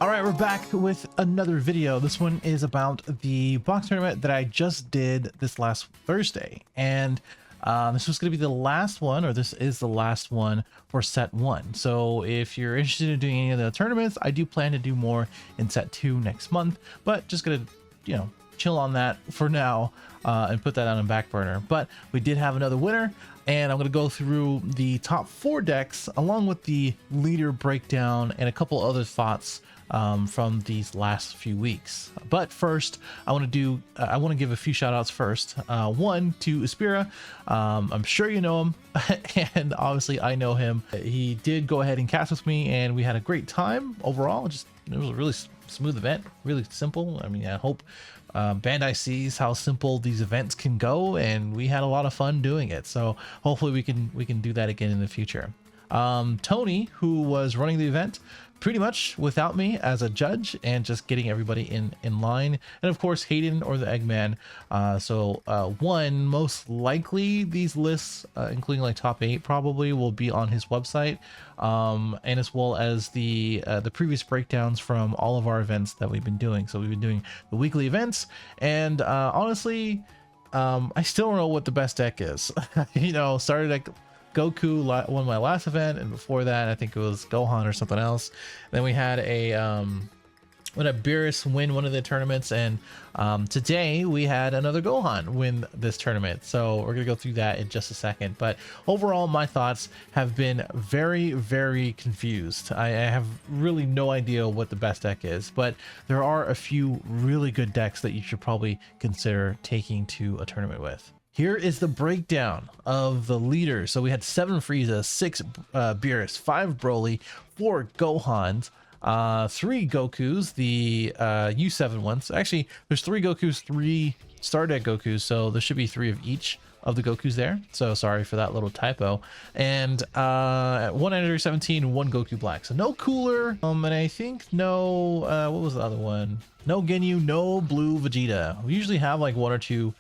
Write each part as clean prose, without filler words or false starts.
All right, we're back with another video. This one is about the box tournament that I just did this last Thursday. And this was going to be the last one, or this is the last one for set 1. So if you're interested in doing any of the tournaments, I do plan to do more in set 2 next month, but just going to, chill on that for now and put that on a back burner. But we did have another winner, and I'm going to go through the top 4 decks along with the leader breakdown and a couple other thoughts from these last few weeks. But first, I want to give a few shout outs first. One to Aspira. I'm sure you know him, and obviously I know him. He did go ahead and cast with me, and we had a great time overall. It was a really smooth event, really simple. I mean, I hope Bandai sees how simple these events can go, and we had a lot of fun doing it. So hopefully we can do that again in the future. Tony, who was running the event pretty much without me as a judge and just getting everybody in line, and of course Hayden, or the Eggman. One, most likely these lists, including like top 8, probably will be on his website, and as well as the previous breakdowns from all of our events that we've been doing. So we've been doing the weekly events, and honestly, I still don't know what the best deck is. Started at Goku won my last event, and before that I think it was Gohan or something else. Then we had a Beerus win one of the tournaments, and today we had another Gohan win this tournament. So we're gonna go through that in just a second. But overall, my thoughts have been very, very confused. I have really no idea what the best deck is, but there are a few really good decks that you should probably consider taking to a tournament with. Here is the breakdown of the leaders. So we had 7 Frieza, 6 Beerus, 5 Broly, 4 Gohans, 3 Gokus, the U7 ones. Actually, there's 3 Gokus, 3 Star Deck Gokus, so there should be 3 of each of the Gokus there. So sorry for that little typo. And 1 Android 17, 1 Goku Black. So no Cooler, and I think no, what was the other one? No Ginyu, no Blue Vegeta. We usually have like 1 or 2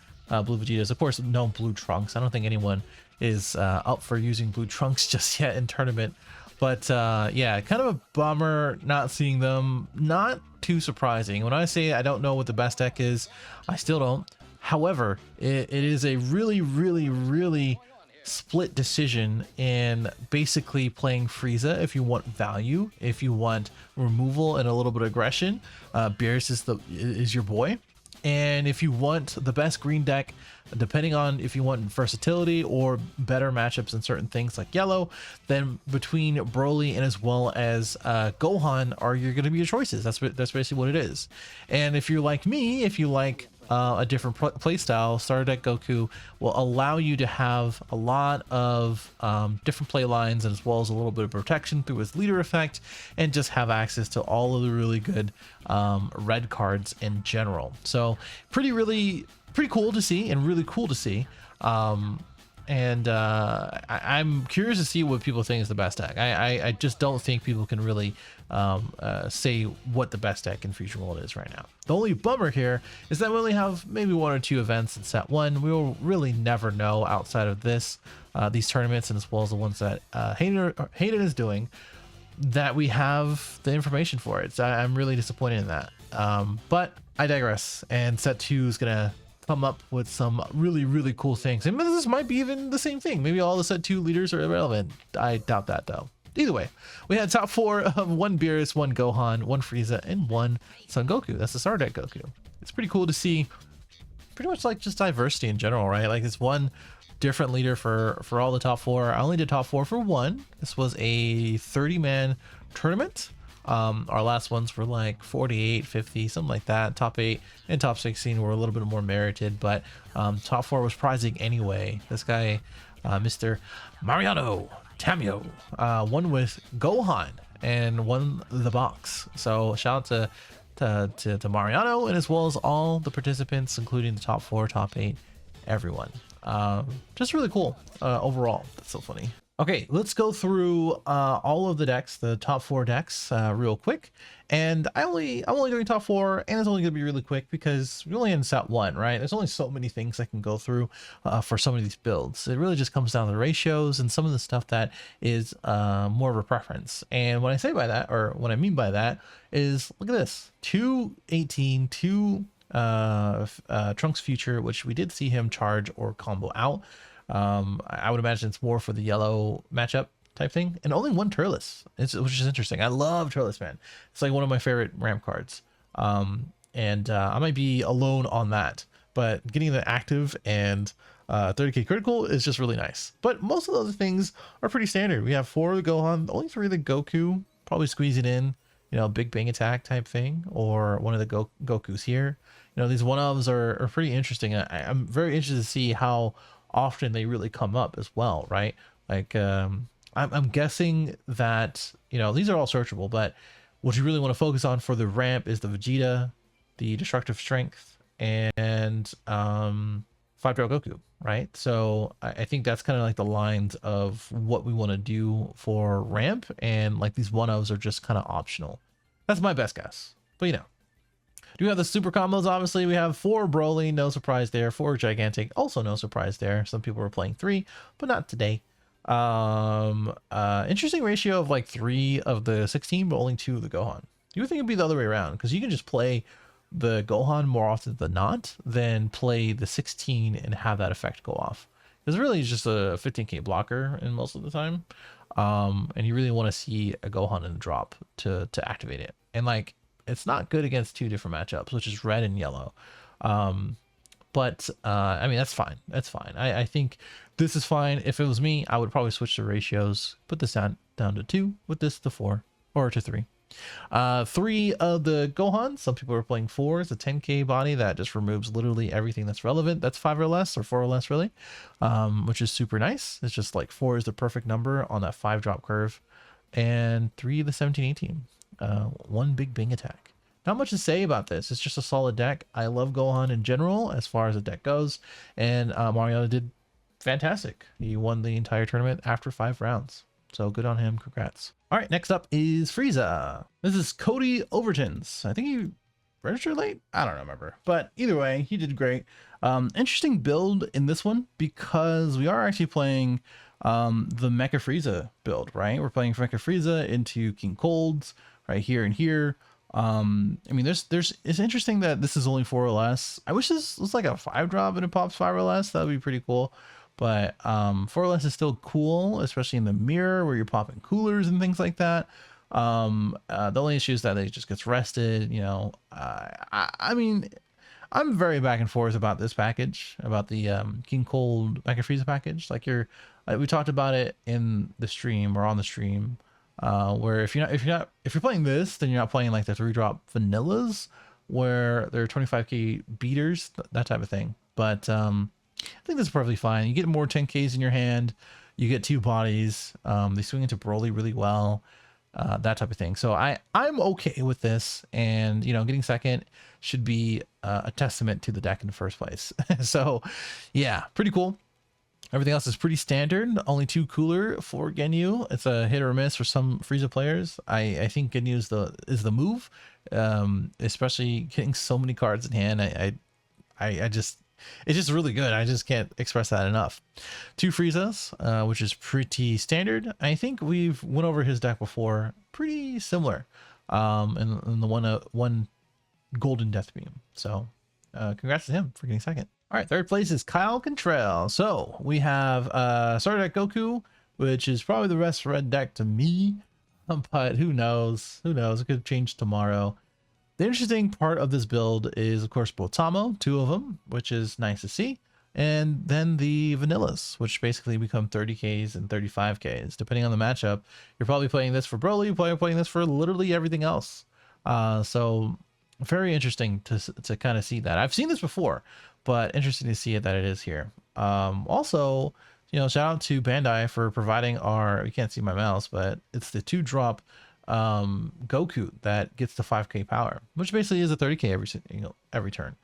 Blue Vegetas. Of course, no Blue Trunks. I don't think anyone is up for using Blue Trunks just yet in tournament. But yeah, kind of a bummer not seeing them. Not too surprising. When I say I don't know what the best deck is, I still don't. However, it is a really, really, really split decision in basically playing Frieza if you want value, if you want removal and a little bit of aggression. Beerus is your boy. And if you want the best green deck, depending on if you want versatility or better matchups in certain things like yellow, then between Broly and as well as Gohan are going to be your choices. That's basically what it is. And if you're like me, if you like a different playstyle, Star Deck Goku will allow you to have a lot of different play lines, as well as a little bit of protection through his leader effect, and just have access to all of the really good red cards in general. So pretty cool to see, and really cool to see. I'm curious to see what people think is the best deck. I just don't think people can really say what the best deck in Future World is right now. The only bummer here is that we only have maybe 1 or 2 events in set 1. We will really never know outside of these tournaments, and as well as the ones that Hayden is doing, that we have the information for it. So I'm really disappointed in that. But I digress, and set 2 is gonna come up with some really, really cool things, and this might be even the same thing. Maybe all the set 2 leaders are irrelevant. I doubt that though. Either way, we had top 4 of 1 Beerus, 1 Gohan, 1 Frieza, and 1 Son Goku. That's the Star Deck Goku. It's pretty cool to see pretty much like just diversity in general, right? Like it's one different leader for all the top 4. I only did top 4 for 1. This was a 30-man tournament. Our last ones were like 48, 50, something like that. Top 8 and top 16 were a little bit more merited, but top 4 was prizing anyway. This guy, Mr. Mariano Tamio, won with Gohan and won the box. So shout out to Mariano, and as well as all the participants, including the top 4, top 8, everyone. Just really cool overall. That's so funny. Okay, let's go through all of the decks, the top 4 decks, real quick. And I'm only doing top 4, and it's only going to be really quick because we only in set 1, right? There's only so many things I can go through for some of these builds. It really just comes down to the ratios and some of the stuff that is more of a preference. And what I say by that, or what I mean by that, is look at this: 218, 2 Trunks Future, which we did see him charge or combo out. I would imagine it's more for the yellow matchup type thing, and only 1 Turles, which is interesting. I love Turles, man. It's like one of my favorite ramp cards. And I might be alone on that, but getting the active and 30k critical is just really nice. But most of those things are pretty standard. We have 4 of the Gohan, only 3 of the Goku, probably squeeze it in, you know, big bang attack type thing, or one of the Gokus here. You know, these one-ofs are pretty interesting. I'm very interested to see how often they really come up as well, right? Like I'm guessing that, you know, these are all searchable, but what you really want to focus on for the ramp is the Vegeta, the destructive strength, and 5-drop Goku, right? So I think that's kind of like the lines of what we want to do for ramp, and like these one-ofs are just kind of optional. That's my best guess, but you know. Do we have the super combos? Obviously, we have 4 Broly, no surprise there. 4 Gigantic, also no surprise there. Some people were playing 3, but not today. Interesting ratio of like 3 of the 16, but only 2 of the Gohan. You would think it'd be the other way around, because you can just play the Gohan more often than not, than play the 16 and have that effect go off. Because really it's just a 15k blocker in most of the time. And you really want to see a Gohan in the drop to activate it. And like, it's not good against 2 different matchups, which is red and yellow. But I mean, that's fine. That's fine. I think this is fine. If it was me, I would probably switch the ratios, put this down to 2, with this to 4, or to 3. 3 of the Gohan, some people are playing 4. It's a 10k body that just removes literally everything that's relevant. That's 5 or less, or 4 or less really, which is super nice. It's just like 4 is the perfect number on that 5-drop curve. And 3 of the 17-18. 1 big bang attack. Not much to say about this. It's just a solid deck. I love Gohan in general as far as the deck goes, and Mariano did fantastic. He won the entire tournament after 5 rounds, so good on him. Congrats. All right, next up is Frieza. This is Cody Overton's. I think he registered late, I don't remember, but either way, he did great. Interesting build in this one, because we are actually playing the Mecha Frieza build, right? We're playing Mecha Frieza into King Cold's right here and here. I mean, it's interesting that this is only 4 or less. I wish this was like a 5-drop and it pops 5 or less. That would be pretty cool. But 4 or less is still cool, especially in the mirror where you're popping coolers and things like that. The only issue is that it just gets rested, you know. I mean, I'm very back and forth about this package, about the King Cold Mecha Frieza package. Like we talked about it in the stream, or on the stream, where if you're playing this, then you're not playing like the 3-drop vanillas where they're 25k beaters, that type of thing. But I think that's perfectly fine. You get more 10ks in your hand, you get 2 bodies, they swing into Broly really well, that type of thing. So I'm okay with this, and you know, getting second should be a testament to the deck in the first place. So yeah, pretty cool. Everything else is pretty standard. Only 2 cooler for Ginyu. It's a hit or miss for some Frieza players. I think Ginyu is the move, especially getting so many cards in hand. I just, it's just really good. I just can't express that enough. 2 Friezas, which is pretty standard. I think we've went over his deck before. Pretty similar, in the one golden death beam. So congrats to him for getting second. All right, third place is Kyle Contrell. So we have starter deck Goku, which is probably the best red deck to me, but who knows? Who knows? It could change tomorrow. The interesting part of this build is, of course, Botamo, 2 of them, which is nice to see. And then the vanillas, which basically become 30ks and 35ks. Depending on the matchup, you're probably playing this for Broly, you're probably playing this for literally everything else. So very interesting to kind of see that. I've seen this before, but interesting to see that it is here. Also, you know, shout out to Bandai for providing our, you can't see my mouse, but it's the 2-drop Goku that gets the 5k power, which basically is a 30k every turn.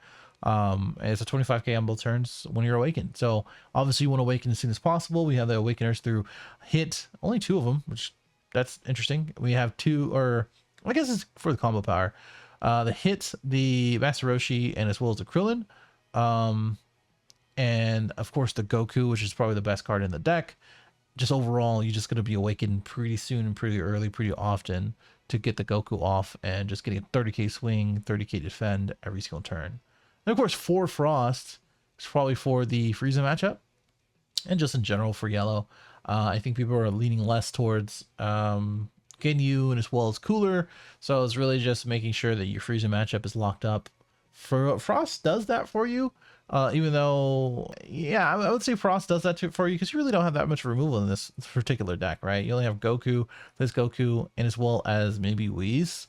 And it's a 25k on both turns when you're awakened. So obviously you want to awaken as soon as possible. We have the awakeners through hit, only 2 of them, which that's interesting. We have 2, or I guess it's for the combo power. The hit, the Master Roshi, and as well as the Krillin. And of course the Goku, which is probably the best card in the deck. Just overall, you're just going to be awakened pretty soon and pretty early, pretty often to get the Goku off and just getting a 30k swing, 30k defend every single turn. And of course, 4 Frost is probably for the Frieza matchup and just in general for yellow. I think people are leaning less towards Ginyu and as well as Cooler. So it's really just making sure that your Frieza matchup is locked up. Frost does that for you. Even though, yeah, I would say Frost does that for you because you really don't have that much removal in this particular deck, right? You only have Goku, this Goku, and as well as maybe Whis.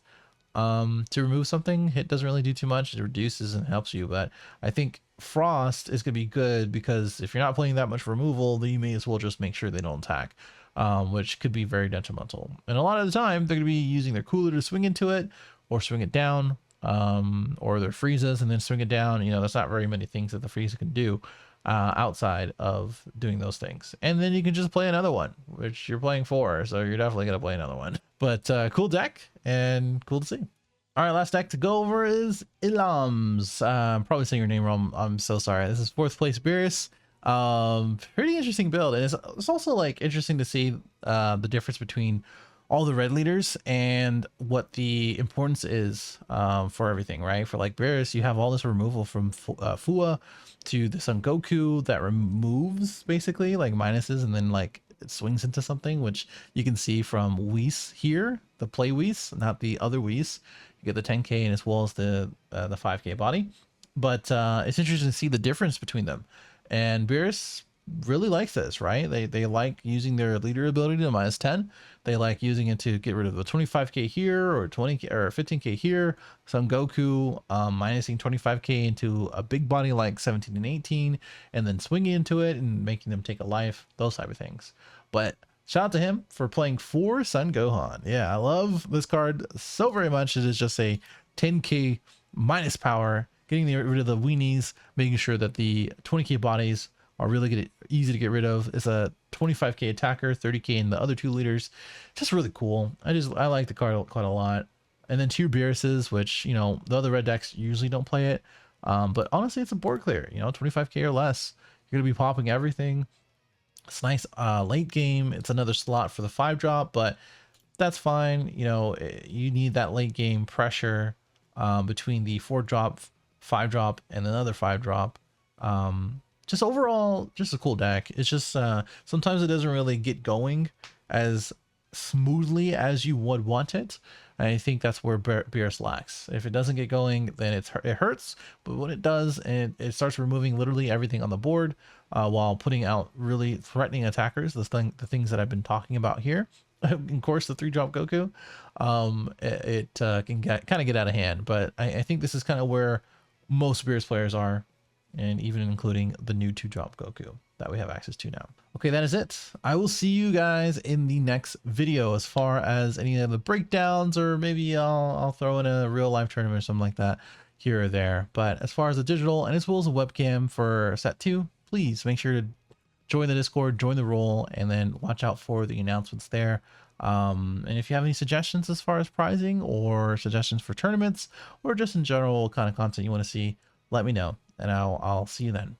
To remove something, hit doesn't really do too much. It reduces and helps you, but I think Frost is going to be good because if you're not playing that much removal, then you may as well just make sure they don't attack, which could be very detrimental. And a lot of the time, they're going to be using their Cooler to swing into it or swing it down. Or their Friezas and then swing it down. You know, that's not very many things that the Frieza can do outside of doing those things. And then you can just play another one, which you're playing 4, so you're definitely going to play another one. But cool deck and cool to see. All right, last deck to go over is Ilams. I'm probably saying your name wrong. I'm so sorry. This is 4th place Beerus. Pretty interesting build. And it's also like interesting to see the difference between all the red leaders and what the importance is for everything, right? For like Beerus, you have all this removal from Fua to the Son Goku that removes basically like minuses and then like it swings into something, which you can see from Whis here, the play Whis, not the other Whis. You get the 10k and as well as the 5k body. But it's interesting to see the difference between them. And Beerus really likes this, right? They like using their leader ability to -10. They like using it to get rid of the 25k here or 20k or 15k here. Some Goku minusing 25k into a big body like 17 and 18 and then swinging into it and making them take a life, those type of things. But shout out to him for playing 4 Son Gohan. Yeah, I love this card so very much. It is just a 10k minus power, getting rid of the weenies, making sure that the 20k bodies are really easy to get rid of. It's a 25k attacker, 30k in the other 2 leaders. Just really cool. I like the card quite a lot. And then 2 Beeruses, which, you know, the other red decks usually don't play it. But honestly, it's a board clear, you know, 25k or less. You're going to be popping everything. It's nice late game. It's another slot for the 5-drop, but that's fine. You know, you need that late game pressure between the 4-drop, 5-drop, and another 5-drop. Just overall, just a cool deck. It's just sometimes it doesn't really get going as smoothly as you would want it. And I think that's where Beerus lacks. If it doesn't get going, then it hurts. But when it does, and it starts removing literally everything on the board while putting out really threatening attackers, the things that I've been talking about here. Of course, the 3-drop Goku, it can kind of get out of hand. But I think this is kind of where most Beerus players are, and even including the new 2-drop Goku that we have access to now. Okay, that is it. I will see you guys in the next video as far as any of the breakdowns, or maybe I'll throw in a real life tournament or something like that here or there. But as far as the digital and as well as a webcam for set 2, please make sure to join the Discord, join the roll, and then watch out for the announcements there. And if you have any suggestions as far as prizing or suggestions for tournaments or just in general kind of content you want to see, let me know. And I'll see you then.